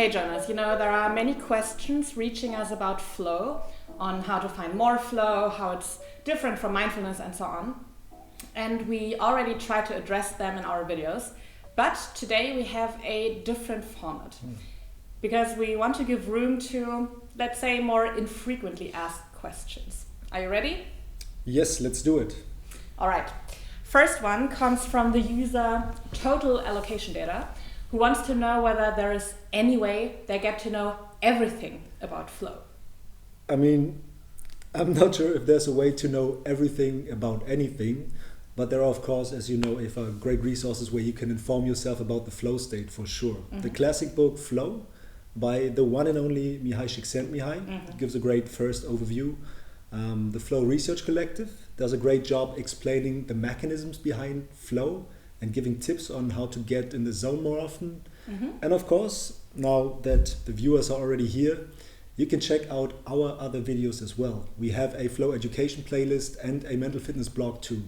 Hey Jonas, there are many questions reaching us about flow, on how to find more flow, how it's different from mindfulness and so on. And we already try to address them in our videos, but today we have a different format because we want to give room to, let's say, more infrequently asked questions. Are you ready? Yes, let's do it. All right. First one comes from the user Total Allocation Data, who wants to know whether there is any way they get to know everything about flow. I mean, I'm not sure if there's a way to know everything about anything, but there are, of course, as you know, great resources where you can inform yourself about the flow state for sure. Mm-hmm. The classic book Flow by the one and only Mihai Csikszentmihalyi gives a great first overview. The Flow Research Collective does a great job explaining the mechanisms behind flow and giving tips on how to get in the zone more often. Mm-hmm. And of course, now that the viewers are already here, you can check out our other videos as well. We have a flow education playlist and a mental fitness blog too.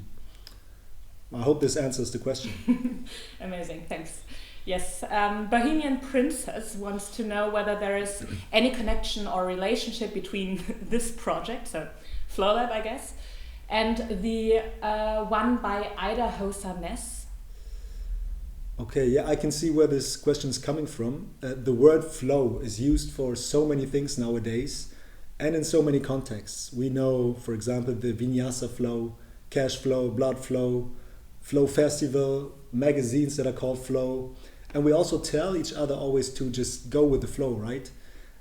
I hope this answers the question. Amazing, thanks. Yes, Bohemian Princess wants to know whether there is any connection or relationship between this project, so Flow Lab, I guess, and the one by Ida Hosa-Ness. Okay, yeah, I can see where this question is coming from. The word flow is used for so many things nowadays and in so many contexts. We know, for example, the Vinyasa flow, cash flow, blood flow, flow festival, magazines that are called flow. And we also tell each other always to just go with the flow, right?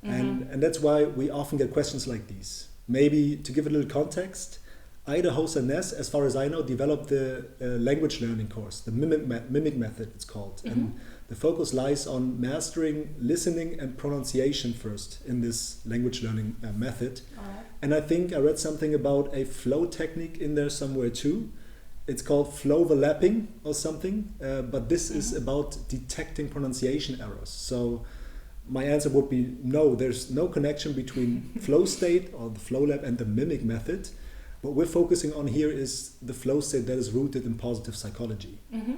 Mm-hmm. And that's why we often get questions like these. Maybe to give a little context, Ida Hosa-Ness, as far as I know, developed the language learning course, the mimic method it's called. Mm-hmm. And the focus lies on mastering listening and pronunciation first in this language learning method. Right. And I think I read something about a flow technique in there somewhere too. It's called flow overlapping or something, but this is about detecting pronunciation errors. So my answer would be no, there's no connection between flow state or the flow lab and the mimic method. What we're focusing on here is the flow state that is rooted in positive psychology. Mm-hmm.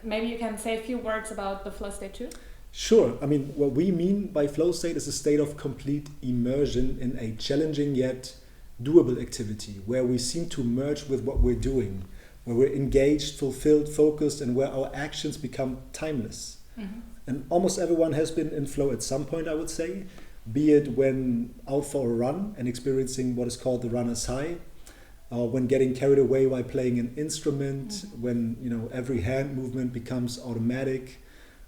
Maybe you can say a few words about the flow state too? Sure. I mean, what we mean by flow state is a state of complete immersion in a challenging yet doable activity where we seem to merge with what we're doing, where we're engaged, fulfilled, focused, and where our actions become timeless. Mm-hmm. And almost everyone has been in flow at some point, I would say, be it when out for a run and experiencing what is called the runner's high, or when getting carried away while playing an instrument, when every hand movement becomes automatic,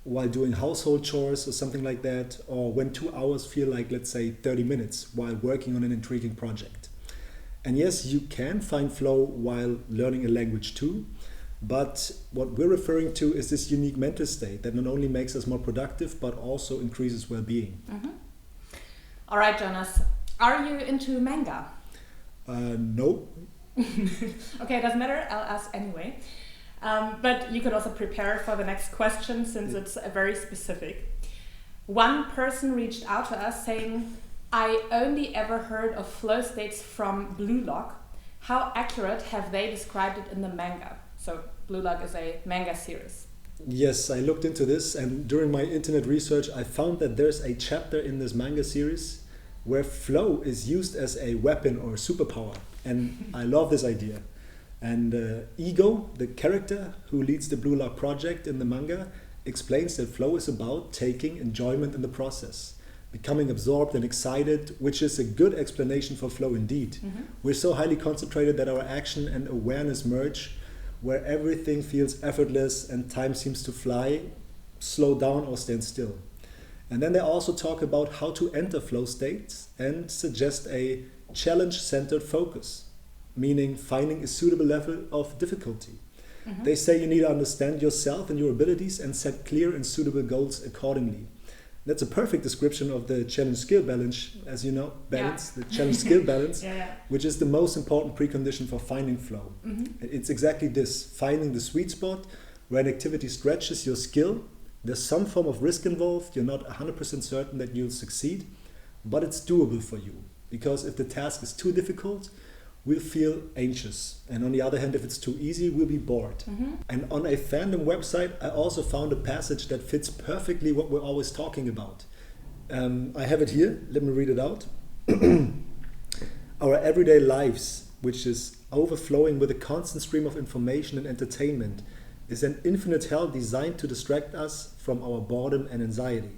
while doing household chores or something like that, or when 2 hours feel like, let's say, 30 minutes while working on an intriguing project. And yes, you can find flow while learning a language too, but what we're referring to is this unique mental state that not only makes us more productive, but also increases well-being. Mm-hmm. All right, Jonas, are you into manga? No. Okay, it doesn't matter, I'll ask anyway. But you could also prepare for the next question since it's very specific. One person reached out to us saying, I only ever heard of flow states from Blue Lock. How accurate have they described it in the manga? So Blue Lock is a manga series. Yes, I looked into this, and during my internet research I found that there's a chapter in this manga series where flow is used as a weapon or superpower. And I love this idea. And Ego, the character who leads the Blue Lock project in the manga, explains that flow is about taking enjoyment in the process, becoming absorbed and excited, which is a good explanation for flow indeed. Mm-hmm. We're so highly concentrated that our action and awareness merge, where everything feels effortless and time seems to fly, slow down or stand still. And then they also talk about how to enter flow states and suggest a challenge-centered focus, meaning finding a suitable level of difficulty. Mm-hmm. They say you need to understand yourself and your abilities and set clear and suitable goals accordingly. That's a perfect description of the challenge-skill balance, as you know, the challenge-skill balance, which is the most important precondition for finding flow. Mm-hmm. It's exactly this, finding the sweet spot where an activity stretches your skill. There's some form of risk involved, you're not 100% certain that you'll succeed, but it's doable for you. Because if the task is too difficult, we'll feel anxious. And on the other hand, if it's too easy, we'll be bored. Mm-hmm. And on a fandom website, I also found a passage that fits perfectly what we're always talking about. I have it here. Let me read it out. Our everyday lives, which is overflowing with a constant stream of information and entertainment, is an infinite hell designed to distract us from our boredom and anxiety.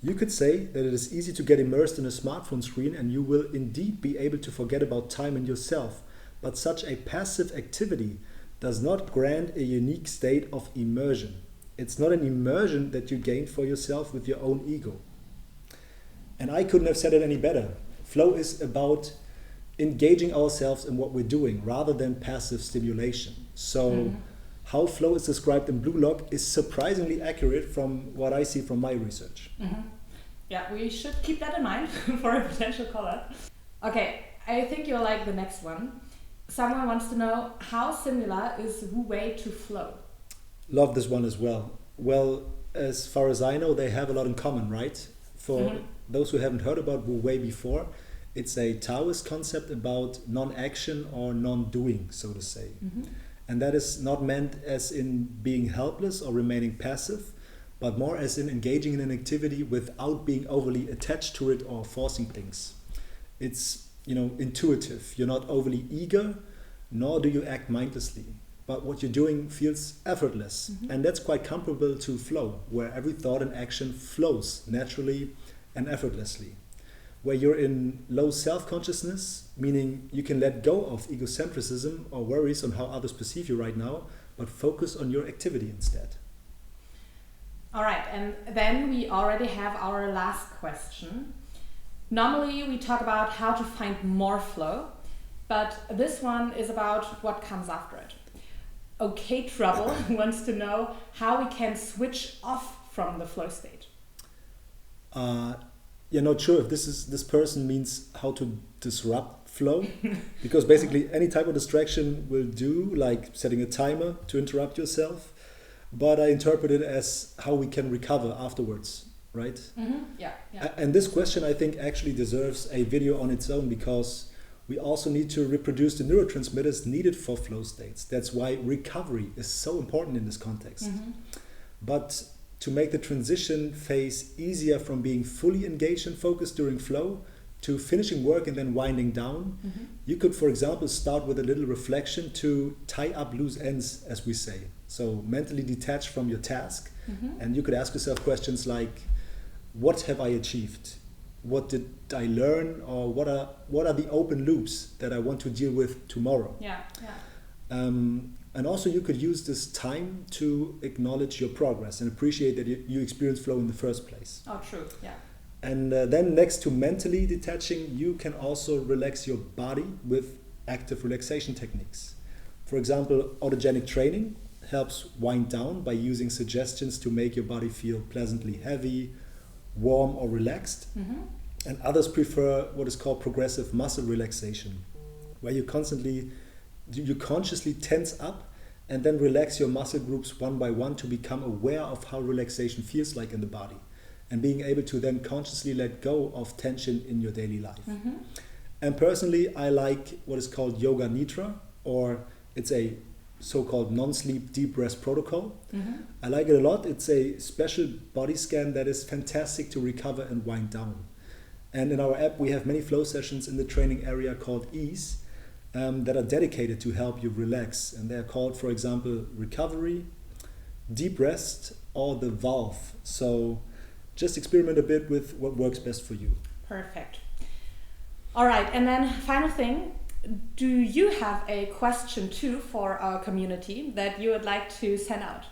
You could say that it is easy to get immersed in a smartphone screen and you will indeed be able to forget about time and yourself, but such a passive activity does not grant a unique state of immersion. It's not an immersion that you gain for yourself with your own ego. And I couldn't have said it any better. Flow is about engaging ourselves in what we're doing rather than passive stimulation. So how flow is described in Blue Lock is surprisingly accurate from what I see from my research. Yeah, we should keep that in mind for a potential collab. Okay, I think you'll like the next one. Someone wants to know, how similar is Wu Wei to flow? Love this one as well. Well, as far as I know, they have a lot in common, right? For those who haven't heard about Wu Wei before, it's a Taoist concept about non-action or non-doing, so to say. And that is not meant as in being helpless or remaining passive, but more as in engaging in an activity without being overly attached to it or forcing things. It's, intuitive. You're not overly eager, nor do you act mindlessly. But what you're doing feels effortless. And that's quite comparable to flow, where every thought and action flows naturally and effortlessly. Where you're in low self-consciousness, meaning you can let go of egocentrism or worries on how others perceive you right now, but focus on your activity instead. All right, and then we already have our last question. Normally we talk about how to find more flow, but this one is about what comes after it. Okay Trouble wants to know how we can switch off from the flow state. You're not sure if this person means how to disrupt flow, because basically any type of distraction will do, like setting a timer to interrupt yourself. But I interpret it as how we can recover afterwards, right? Yeah. And this question, I think, actually deserves a video on its own, because we also need to reproduce the neurotransmitters needed for flow states. That's why recovery is so important in this context. But to make the transition phase easier from being fully engaged and focused during flow to finishing work and then winding down, you could, for example, start with a little reflection to tie up loose ends, as we say. So mentally detach from your task, and you could ask yourself questions like, what have I achieved? What did I learn? Or what are the open loops that I want to deal with tomorrow? And also you could use this time to acknowledge your progress and appreciate that you experienced flow in the first place. Oh, true, yeah. And then next to mentally detaching, you can also relax your body with active relaxation techniques. For example, autogenic training helps wind down by using suggestions to make your body feel pleasantly heavy, warm or relaxed. And others prefer what is called progressive muscle relaxation, where you consciously tense up and then relax your muscle groups one by one to become aware of how relaxation feels like in the body, and being able to then consciously let go of tension in your daily life. And personally, I like what is called Yoga Nidra, or it's a so-called non-sleep deep rest protocol. I like it a lot. It's a special body scan that is fantastic to recover and wind down. And in our app, we have many flow sessions in the training area called Ease that are dedicated to help you relax. And they are called, for example, Recovery, Deep Rest, or the Valve. So just experiment a bit with what works best for you. Perfect. All right, and then final thing, do you have a question too for our community that you would like to send out?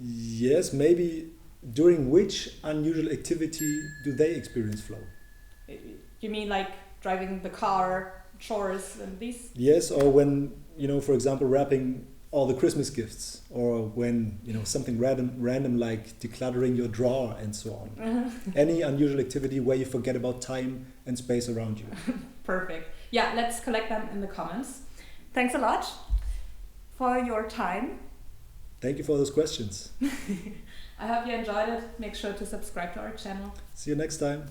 Yes, maybe. During which unusual activity do they experience flow? You mean like driving the car, chores, and these? Yes, or when, for example, wrapping all the Christmas gifts, or when, something random like decluttering your drawer and so on. Any unusual activity where you forget about time and space around you. Perfect. Yeah, let's collect them in the comments. Thanks a lot for your time. Thank you for those questions. I hope you enjoyed it. Make sure to subscribe to our channel. See you next time.